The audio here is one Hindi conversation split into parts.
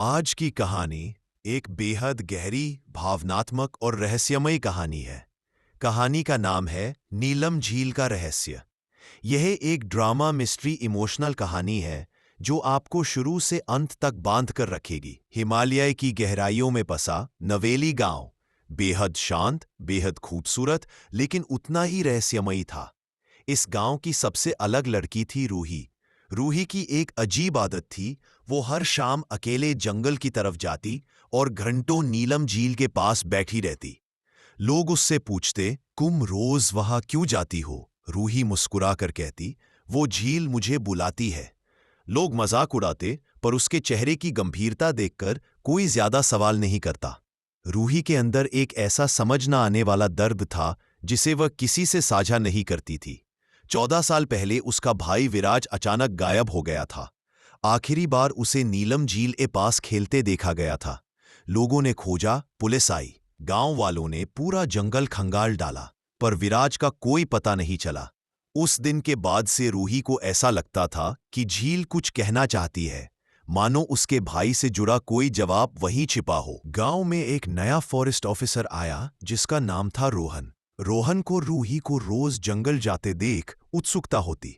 आज की कहानी एक बेहद गहरी, भावनात्मक और रहस्यमयी कहानी है। कहानी का नाम है नीलम झील का रहस्य। यह एक ड्रामा मिस्ट्री इमोशनल कहानी है जो आपको शुरू से अंत तक बांध कर रखेगी। हिमालय की गहराइयों में बसा नवेली गांव बेहद शांत, बेहद खूबसूरत, लेकिन उतना ही रहस्यमयी था। इस गांव की सबसे अलग लड़की थी रूही। रूही की एक अजीब आदत थी। वो हर शाम अकेले जंगल की तरफ जाती और घंटों नीलम झील के पास बैठी रहती। लोग उससे पूछते, तुम रोज वहां क्यों जाती हो? रूही मुस्कुरा कर कहती, वो झील मुझे बुलाती है। लोग मजाक उड़ाते, पर उसके चेहरे की गंभीरता देखकर कोई ज्यादा सवाल नहीं करता। रूही के अंदर एक ऐसा समझ न आने वाला दर्द था जिसे वह किसी से साझा नहीं करती थी। 14 साल पहले उसका भाई विराज अचानक गायब हो गया था। आखिरी बार उसे नीलम झील के पास खेलते देखा गया था। लोगों ने खोजा, पुलिस आई, गांव वालों ने पूरा जंगल खंगाल डाला, पर विराज का कोई पता नहीं चला। उस दिन के बाद से रूही को ऐसा लगता था कि झील कुछ कहना चाहती है, मानो उसके भाई से जुड़ा कोई जवाब वहीं छिपा हो। गांव में एक नया फॉरेस्ट ऑफिसर आया जिसका नाम था रोहन। रोहन को रूही को रोज जंगल जाते देख उत्सुकता होती।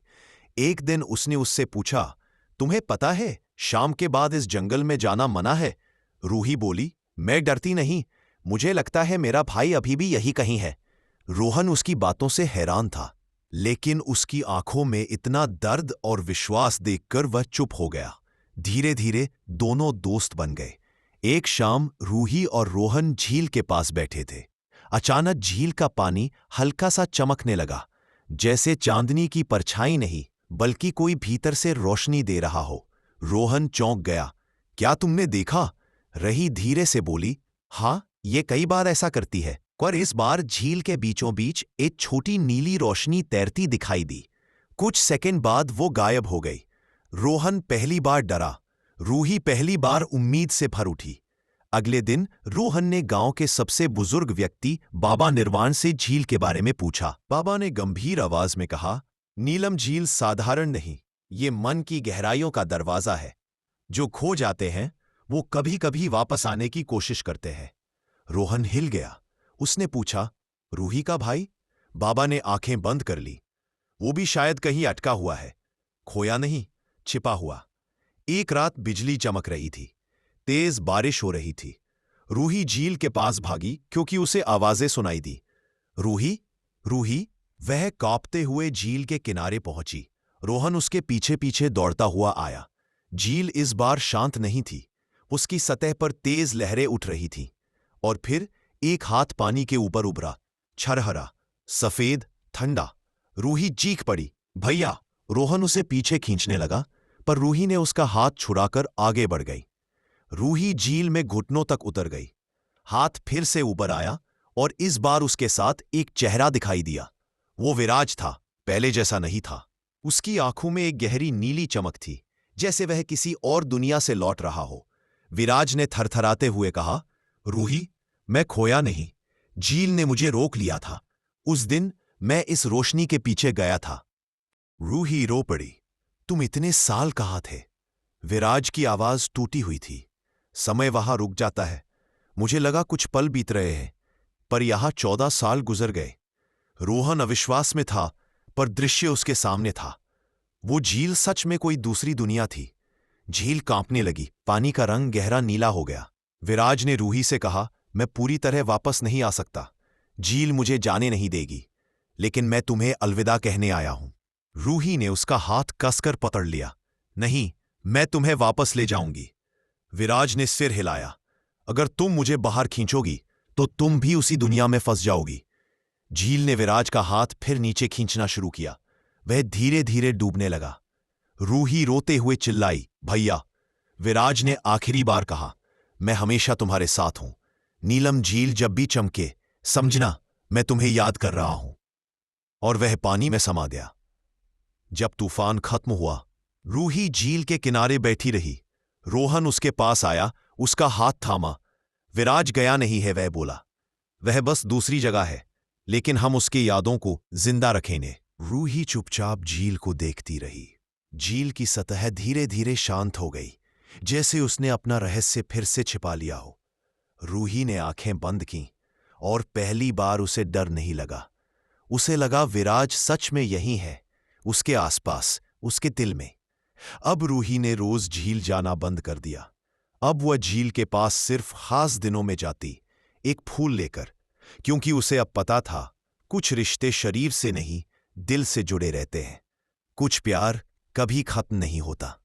एक दिन उसने उससे पूछा, तुम्हें पता है शाम के बाद इस जंगल में जाना मना है? रूही बोली, मैं डरती नहीं, मुझे लगता है मेरा भाई अभी भी यही कहीं है। रोहन उसकी बातों से हैरान था, लेकिन उसकी आंखों में इतना दर्द और विश्वास देखकर वह चुप हो गया। धीरे धीरे दोनों दोस्त बन गए। एक शाम रूही और रोहन झील के पास बैठे थे। अचानक झील का पानी हल्का सा चमकने लगा, जैसे चांदनी की परछाई नहीं, बल्कि कोई भीतर से रोशनी दे रहा हो। रोहन चौंक गया। क्या तुमने देखा? रही धीरे से बोली, हाँ, ये कई बार ऐसा करती है, पर इस बार झील के बीचों बीच एक छोटी नीली रोशनी तैरती दिखाई दी। कुछ सेकंड बाद वो गायब हो गई। रोहन पहली बार डरा, रूही पहली बार उम्मीद से भर उठी। अगले दिन रोहन ने गांव के सबसे बुजुर्ग व्यक्ति बाबा निर्वाण से झील के बारे में पूछा। बाबा ने गंभीर आवाज में कहा, नीलम झील साधारण नहीं, ये मन की गहराइयों का दरवाजा है। जो खो जाते हैं वो कभी कभी वापस आने की कोशिश करते हैं। रोहन हिल गया। उसने पूछा, रूही का भाई? बाबा ने आंखें बंद कर ली। वो भी शायद कहीं अटका हुआ है, खोया नहीं, छिपा हुआ। एक रात बिजली चमक रही थी, तेज बारिश हो रही थी। रूही झील के पास भागी क्योंकि उसे आवाजें सुनाई दी। रूही, रूही। वह कांपते हुए झील के किनारे पहुंची। रोहन उसके पीछे पीछे दौड़ता हुआ आया। झील इस बार शांत नहीं थी। उसकी सतह पर तेज लहरें उठ रही थीं। और फिर एक हाथ पानी के ऊपर उभरा, छरहरा, सफेद, ठंडा। रूही चीख पड़ी, भैया! रोहन उसे पीछे खींचने लगा, पर रूही ने उसका हाथ छुड़ाकर आगे बढ़ गई। रूही झील में घुटनों तक उतर गई। हाथ फिर से ऊपर आया और इस बार उसके साथ एक चेहरा दिखाई दिया। वो विराज था, पहले जैसा नहीं था। उसकी आंखों में एक गहरी नीली चमक थी, जैसे वह किसी और दुनिया से लौट रहा हो। विराज ने थरथराते हुए कहा, रूही, मैं खोया नहीं, झील ने मुझे रोक लिया था। उस दिन मैं इस रोशनी के पीछे गया था। रूही रो पड़ी, तुम इतने साल कहाँ थे? विराज की आवाज टूटी हुई थी। समय वहां रुक जाता है। मुझे लगा कुछ पल बीत रहे हैं, पर यहां 14 साल गुजर गए। रोहन अविश्वास में था, पर दृश्य उसके सामने था। वो झील सच में कोई दूसरी दुनिया थी। झील कांपने लगी, पानी का रंग गहरा नीला हो गया। विराज ने रूही से कहा, मैं पूरी तरह वापस नहीं आ सकता, झील मुझे जाने नहीं देगी, लेकिन मैं तुम्हें अलविदा कहने आया हूं। रूही ने उसका हाथ कसकर पकड़ लिया, नहीं, मैं तुम्हें वापस ले जाऊंगी। विराज ने सिर हिलाया, अगर तुम मुझे बाहर खींचोगी तो तुम भी उसी दुनिया में फंस जाओगी। झील ने विराज का हाथ फिर नीचे खींचना शुरू किया। वह धीरे धीरे डूबने लगा। रूही रोते हुए चिल्लाई, भैया! विराज ने आखिरी बार कहा, मैं हमेशा तुम्हारे साथ हूं। नीलम झील जब भी चमके, समझना मैं तुम्हें याद कर रहा हूं। और वह पानी में समा गया। जब तूफान खत्म हुआ, रूही झील के किनारे बैठी रही। रोहन उसके पास आया, उसका हाथ थामा। विराज गया नहीं है, वह बोला, वह बस दूसरी जगह है, लेकिन हम उसकी यादों को जिंदा रखेंगे। रूही चुपचाप झील को देखती रही। झील की सतह धीरे धीरे शांत हो गई। जैसे उसने अपना रहस्य फिर से छिपा लिया हो। रूही ने आंखें बंद की और पहली बार उसे डर नहीं लगा। उसे लगा विराज सच में यही है, उसके आसपास, उसके दिल में। अब रूही ने रोज झील जाना बंद कर दिया। अब वह झील के पास सिर्फ खास दिनों में जाती, एक फूल लेकर, क्योंकि उसे अब पता था कुछ रिश्ते शरीर से नहीं, दिल से जुड़े रहते हैं। कुछ प्यार कभी खत्म नहीं होता।